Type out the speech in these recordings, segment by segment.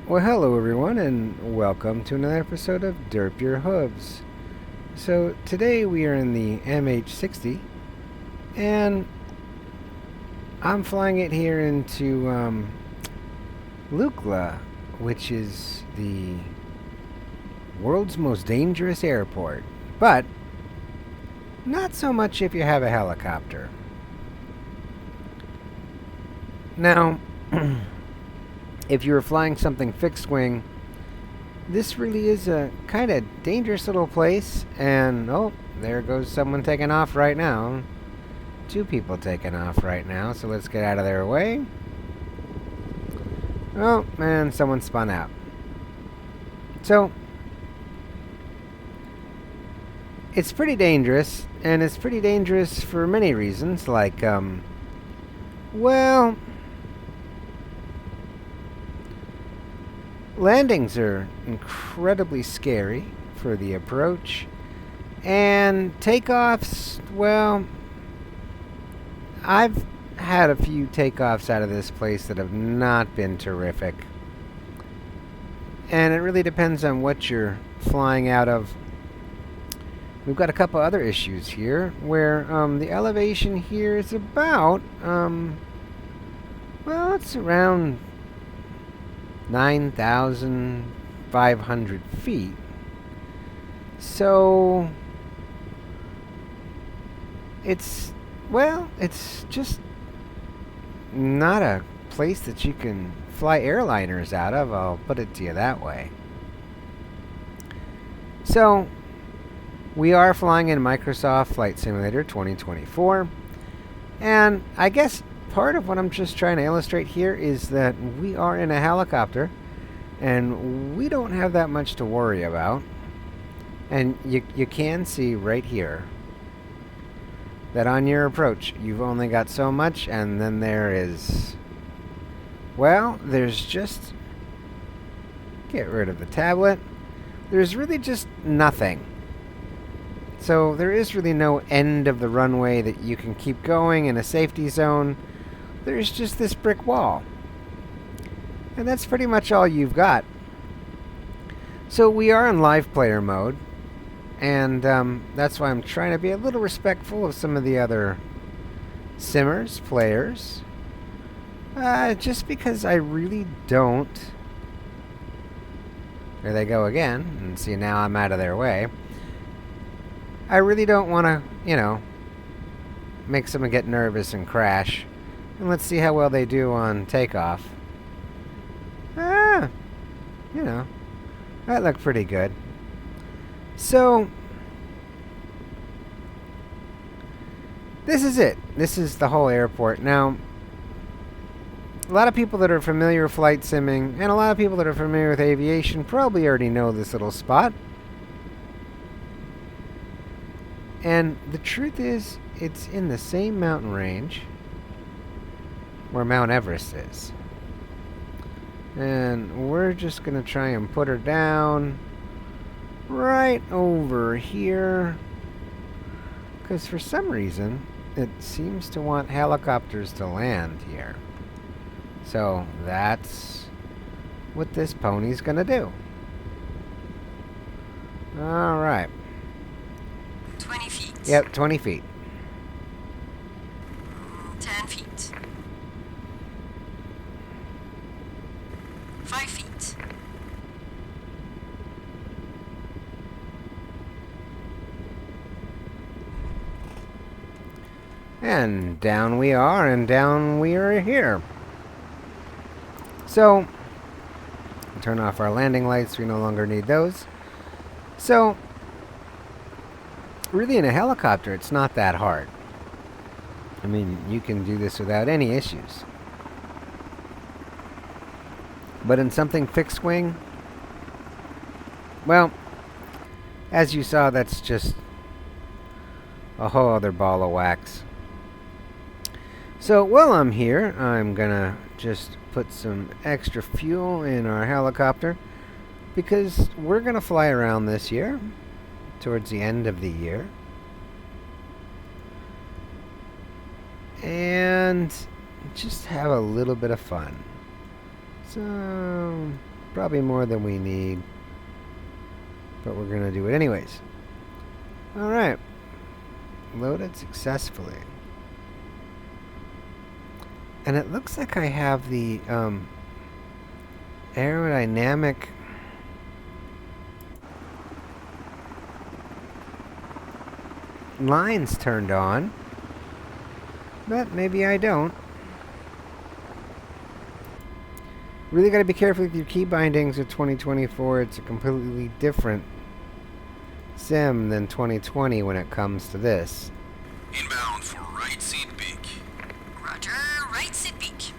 Well, hello everyone, and welcome to another episode of Derp Your Hooves. So today we are in the MH60, and I'm flying it here into Lukla, which is the world's most dangerous airport. But not so much if you have a helicopter. Now, if you were flying something fixed wing, this really is a kind of dangerous little place. And oh, there goes someone taking off right now. Two people taking off right now, so let's get out of their way. Oh, man, someone spun out. So, it's pretty dangerous, and it's pretty dangerous for many reasons, like, well, landings are incredibly scary for the approach, and takeoffs, well, I've had a few takeoffs out of this place that have not been terrific. And it really depends on what you're flying out of. We've got a couple other issues here where the elevation here is about, well, it's around 9,500 feet. So it's just not a place that you can fly airliners out of, I'll put it to you that way. So, we are flying in Microsoft Flight Simulator 2024, and I guess part of what I'm just trying to illustrate here is that we are in a helicopter, and we don't have that much to worry about. And you can see right here that on your approach, you've only got so much, and then there is, well, there's just, get rid of the tablet, there's really just nothing. So there is really no end of the runway that you can keep going in a safety zone. There's just this brick wall. And that's pretty much all you've got. So we are in live player mode. And that's why I'm trying to be a little respectful of some of the other simmers, players. Just because I really don't. There they go again. And see, now I'm out of their way. I really don't want to, make someone get nervous and crash. And let's see how well they do on takeoff. That looked pretty good. So, this is it. This is the whole airport. Now, a lot of people that are familiar with flight simming, and a lot of people that are familiar with aviation probably already know this little spot. And the truth is, it's in the same mountain range where Mount Everest is. And we're just going to try and put her down right over here, because for some reason it seems to want helicopters to land here. So that's what this pony's gonna do. Alright. 20 feet. Yep, 20 feet. 10 feet. 5 feet. And down we are, and down we are here. So, turn off our landing lights, we no longer need those. So, really in a helicopter, it's not that hard. I mean, you can do this without any issues. But in something fixed wing, well, as you saw, that's just a whole other ball of wax. So while I'm here, I'm gonna just put some extra fuel in our helicopter, because we're gonna fly around this year, towards the end of the year. And just have a little bit of fun. So Probably more than we need. But we're going to do it anyways. Alright. Loaded successfully. And it looks like I have the aerodynamic lines turned on. But maybe I don't. Really got to be careful with your key bindings with 2024. It's a completely different sim than 2020 when it comes to this. Inbound for right seat beak. Roger, right seat beak.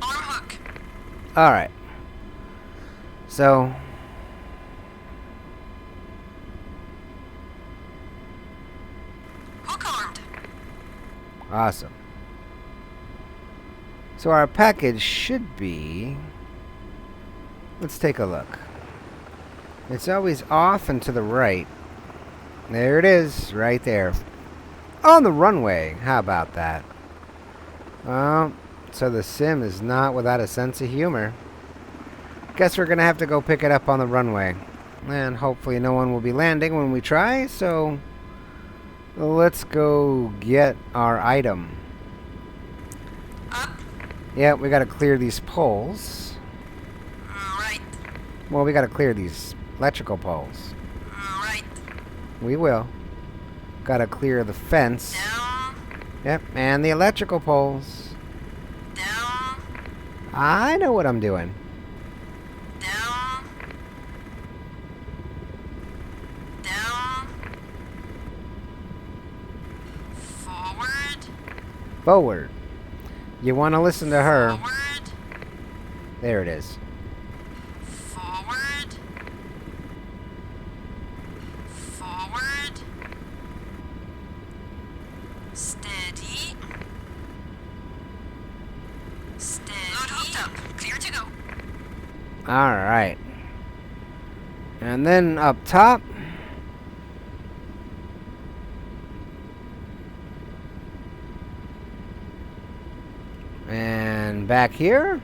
Arm hook. Alright. So Hook armed. awesome. So our package should be... Let's take a look. It's always off and to the right. There it is, right there. On the runway. How about that? So the sim is not without a sense of humor. Guess we're going to have to go pick it up on the runway. And hopefully no one will be landing when we try, so... Let's go get our item. Up. Yeah, we gotta clear these poles. Right. Well, we gotta clear these electrical poles. Right. We will. Gotta clear the fence. Down. Yep, and the electrical poles. Down. I know what I'm doing. Down. Down. Forward. Forward. You want to listen to her. Forward. There it is. Forward. Forward. Steady. Steady. Load hooked up. Clear to go. Alright. And then up top. And back here.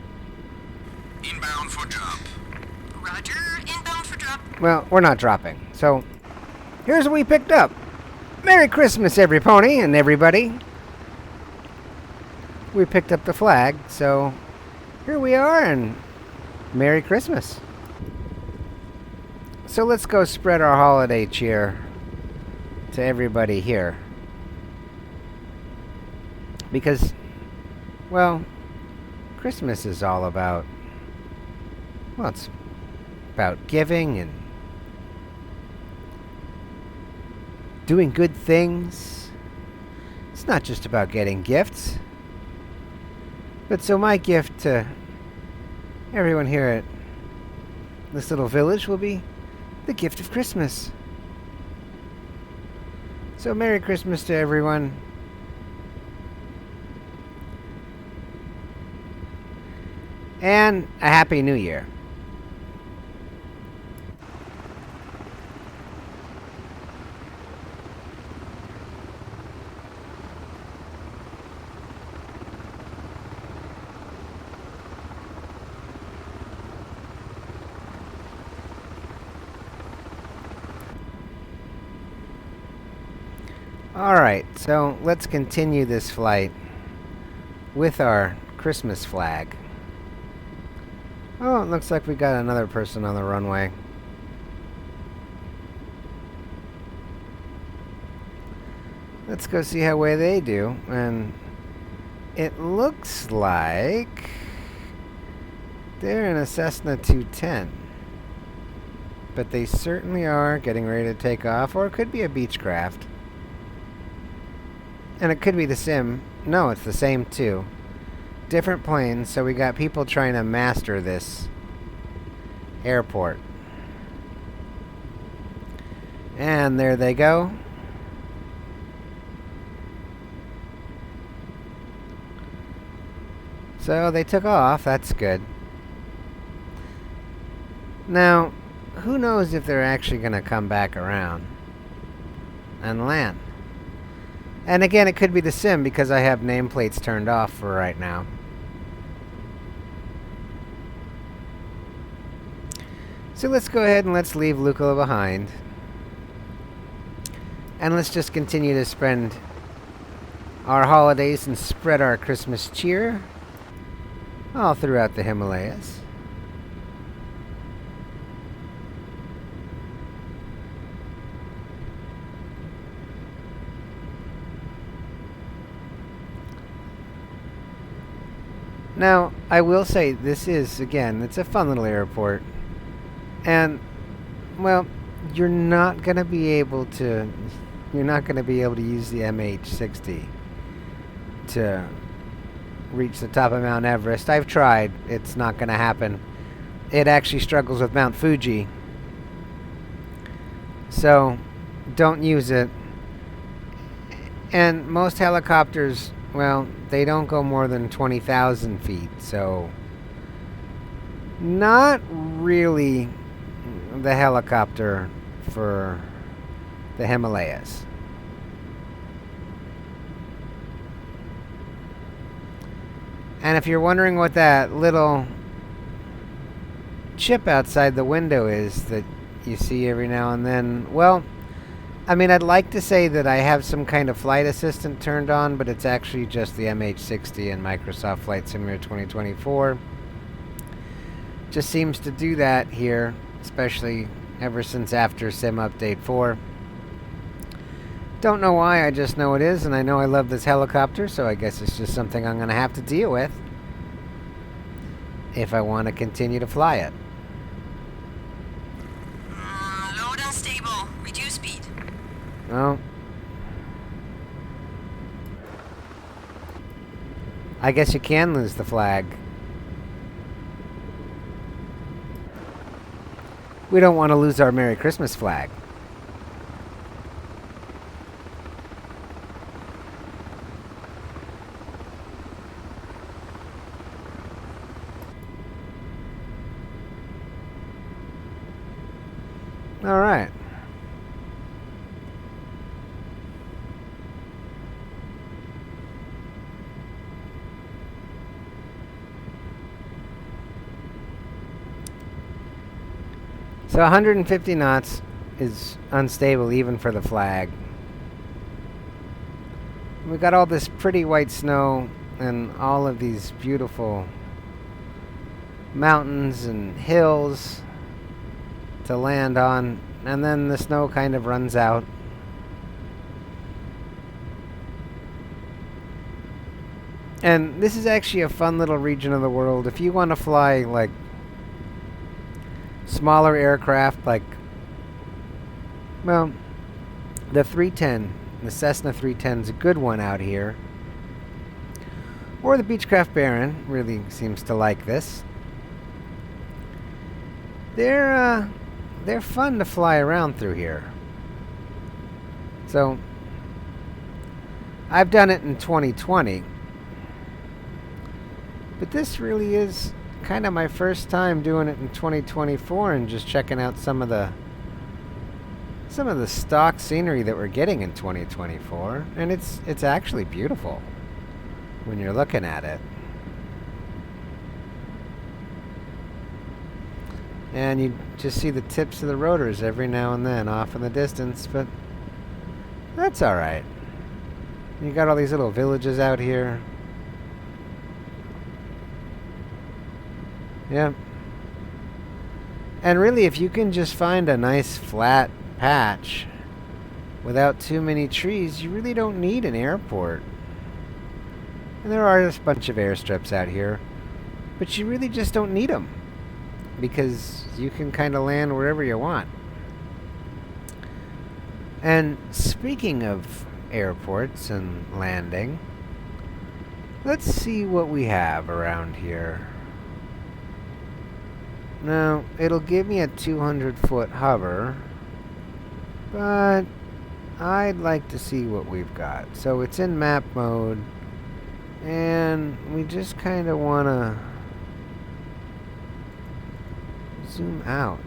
Inbound for jump. Roger. Inbound for drop. Well, we're not dropping. So, here's what we picked up. Merry Christmas, every pony and everybody. We picked up the flag, so here we are, and Merry Christmas. So let's go spread our holiday cheer to everybody here. Because, well, Christmas is all about, well, it's about giving and doing good things. It's not just about getting gifts. But so my gift to everyone here at this little village will be the gift of Christmas. So Merry Christmas to everyone. And a Happy New Year. Alright, so let's continue this flight with our Christmas flag. Oh, it looks like we got another person on the runway. Let's go see how way they do. And it looks like they're in a Cessna 210. But they certainly are getting ready to take off, or it could be a Beechcraft. And it could be the sim. No, it's the same too. Different planes, so we got people trying to master this airport. And there they go. So they took off, that's good. Now, who knows if they're actually going to come back around and land. And again, it could be the sim because I have nameplates turned off for right now. So let's go ahead and let's leave Lucilla behind. And let's just continue to spend our holidays and spread our Christmas cheer all throughout the Himalayas. Now, I will say this is, again, it's a fun little airport. And, well, you're not going to be able to use the MH60 to reach the top of Mount Everest. I've tried. It's not going to happen. It actually struggles with Mount Fuji. So, don't use it. And most helicopters, well, they don't go more than 20,000 feet, so not really the helicopter for the Himalayas. And if you're wondering what that little chip outside the window is that you see every now and then, well, I mean, I'd like to say that I have some kind of flight assistant turned on, but it's actually just the MH60 and Microsoft Flight Simulator 2024. Just seems to do that here, especially ever since after Sim Update 4. Don't know why, I just know it is, and I know I love this helicopter, so I guess it's just something I'm going to have to deal with if I want to continue to fly it. Load unstable. Reduce speed. Well, I guess you can lose the flag. We don't want to lose our Merry Christmas flag. All right. So 150 knots is unstable even for the flag. We've got all this pretty white snow and all of these beautiful mountains and hills to land on, and then the snow kind of runs out. And this is actually a fun little region of the world. If you want to fly like smaller aircraft, like, well, the 310, the Cessna 310 is a good one out here. Or the Beechcraft Baron really seems to like this. They're fun to fly around through here. So, I've done it in 2020. But this really is kind of my first time doing it in 2024 and just checking out some of the stock scenery that we're getting in 2024, and it's actually beautiful when you're looking at it. And you just see the tips of the rotors every now and then off in the distance, but that's all right. You got all these little villages out here. Yep. And really, if you can just find a nice flat patch without too many trees, you really don't need an airport. And there are a bunch of airstrips out here, but you really just don't need them because you can kind of land wherever you want. And speaking of airports and landing, let's see what we have around here. Now, it'll give me a 200-foot hover, but I'd like to see what we've got. So it's in map mode, and we just kind of want to zoom out.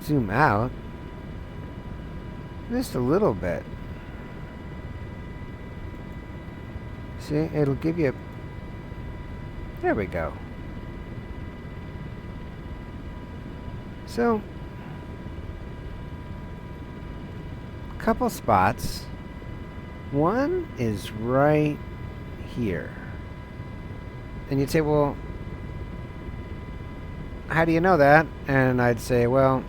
Zoom out? Just a little bit. See, it'll give you a... There we go. So, a couple spots. One is right here. And you'd say, well, how do you know that? And I'd say, well,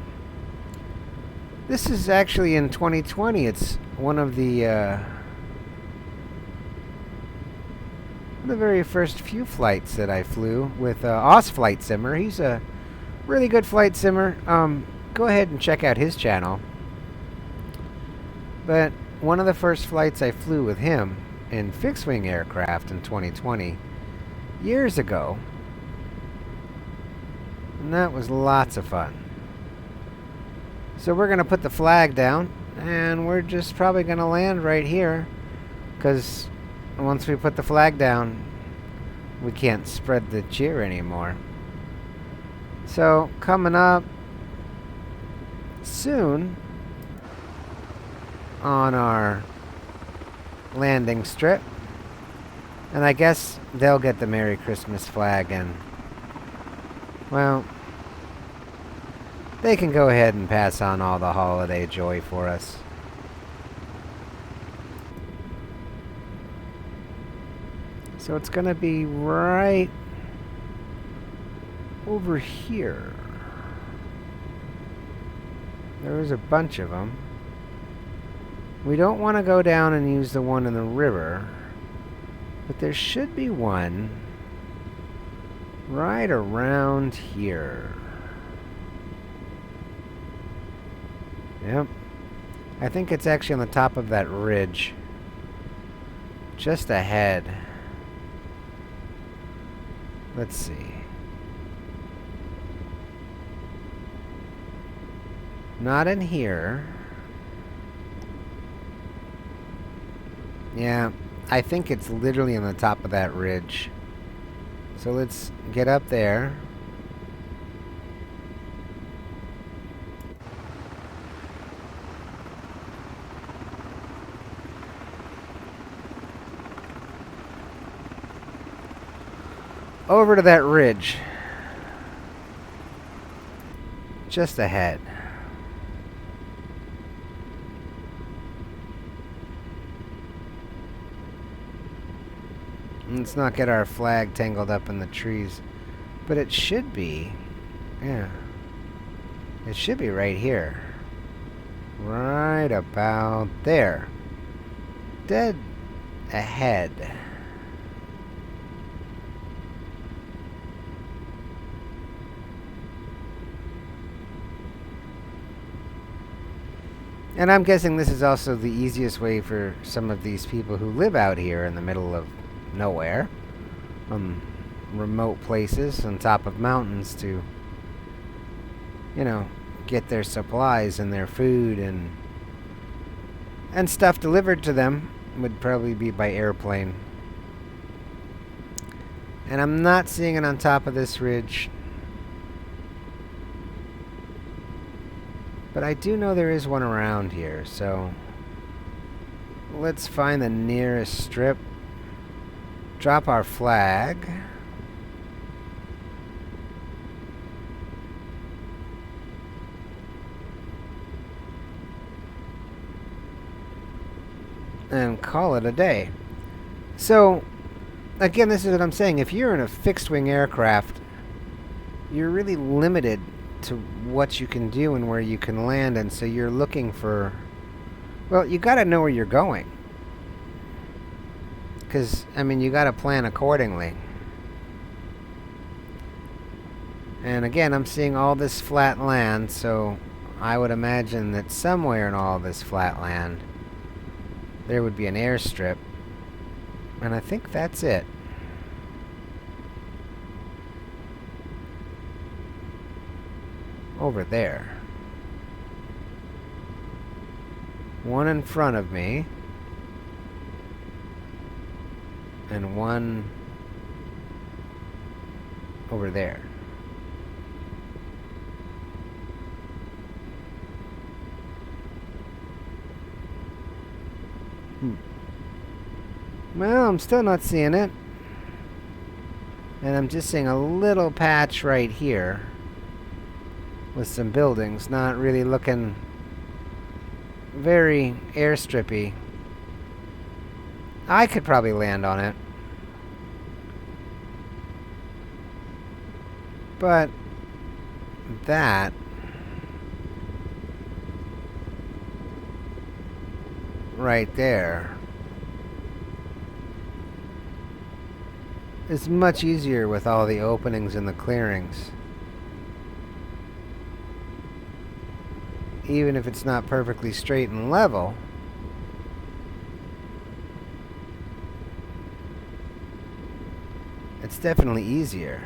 this is actually in 2020. It's one of the very first few flights that I flew with Oz Flight Simmer. He's a really good flight simmer. Go ahead and check out his channel. But one of the first flights I flew with him in fixed-wing aircraft in 2020, years ago. And that was lots of fun. So we're going to put the flag down, and we're just probably going to land right here, because once we put the flag down, we can't spread the cheer anymore. So coming up soon on our landing strip, and I guess they'll get the Merry Christmas flag, and well, they can go ahead and pass on all the holiday joy for us. So it's going to be right over here. There's a bunch of them. We don't want to go down and use the one in the river, but there should be one right around here. Yep. I think it's actually on the top of that ridge, just ahead. Let's see. Not in here. Yeah, I think it's literally on the top of that ridge. So let's get up there. Over to that ridge. Just ahead. Let's not get our flag tangled up in the trees. But it should be. Yeah. It should be right here. Right about there. Dead ahead. And I'm guessing this is also the easiest way for some of these people who live out here in the middle of nowhere, remote places on top of mountains, to, you know, get their supplies and their food and stuff delivered to them. Would probably be by airplane. And I'm not seeing it on top of this ridge, but I do know there is one around here, so let's find the nearest strip. Drop our flag. And call it a day. So, again, this is what I'm saying. If you're in a fixed-wing aircraft, you're really limited to what you can do and where you can land, and so you're looking for, well, you got to know where you're going. Because, I mean, you got to plan accordingly. And again, I'm seeing all this flat land, so I would imagine that somewhere in all this flat land there would be an airstrip. And I think that's it. Over there. One in front of me. And one over there. Well, I'm still not seeing it. And I'm just seeing a little patch right here. with some buildings, not really looking very airstrippy. I could probably land on it. But that right there is much easier with all the openings and the clearings. Even if it's not perfectly straight and level, it's definitely easier.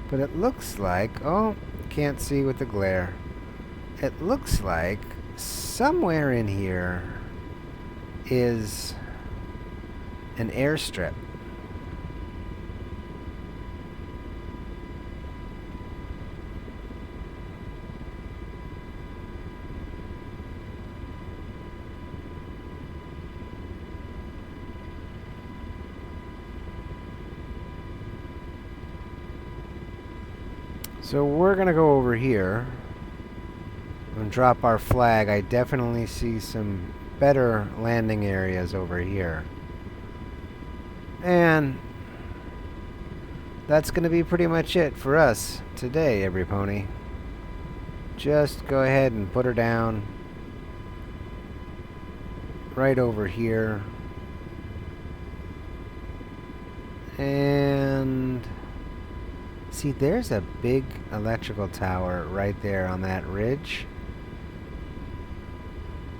But it looks like, oh, can't see with the glare. It looks like somewhere in here is an airstrip. So we're gonna go over here and drop our flag. I definitely see some better landing areas over here. And that's gonna be pretty much it for us today, every pony. Just go ahead and put her down right over here. And see, there's a big electrical tower right there on that ridge.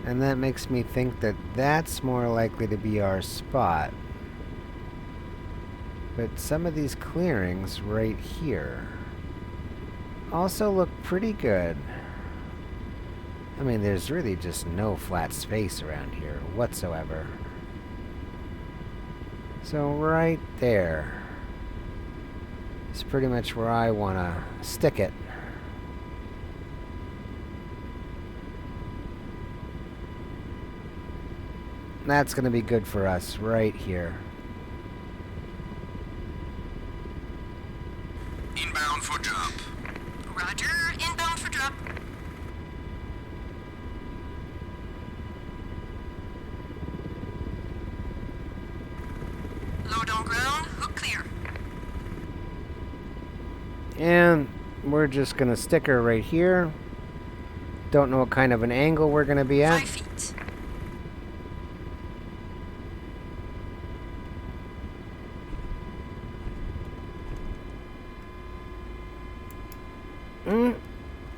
And that makes me think that that's more likely to be our spot. But some of these clearings right here also look pretty good. I mean, there's really just no flat space around here whatsoever. So right there is pretty much where I want to stick it. That's going to be good for us right here. Inbound for jump. Roger, inbound for drop. Load on ground, hook clear. And we're just going to stick her right here. Don't know what kind of an angle we're going to be at. 5 feet.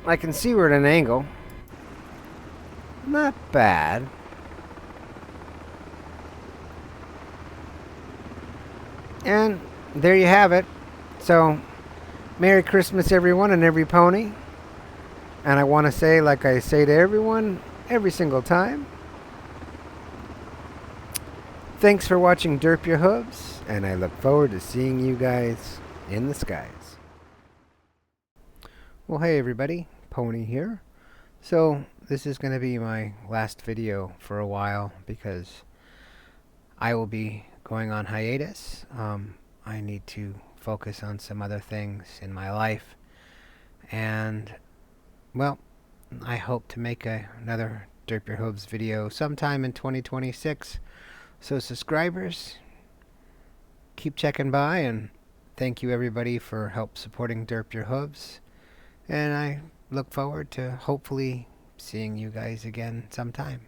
I can see we're at an angle. Not bad. And there you have it. So, Merry Christmas everyone and every pony. And I want to say, like I say to everyone, every single time, thanks for watching Derp Your Hooves, and I look forward to seeing you guys in the skies. Well, hey everybody, Pony here. So, this is going to be my last video for a while because I will be going on hiatus. I need to focus on some other things in my life. And, well, I hope to make another Derp Your Hooves video sometime in 2026. So subscribers, keep checking by, and thank you everybody for help supporting Derp Your Hooves. And I look forward to hopefully seeing you guys again sometime.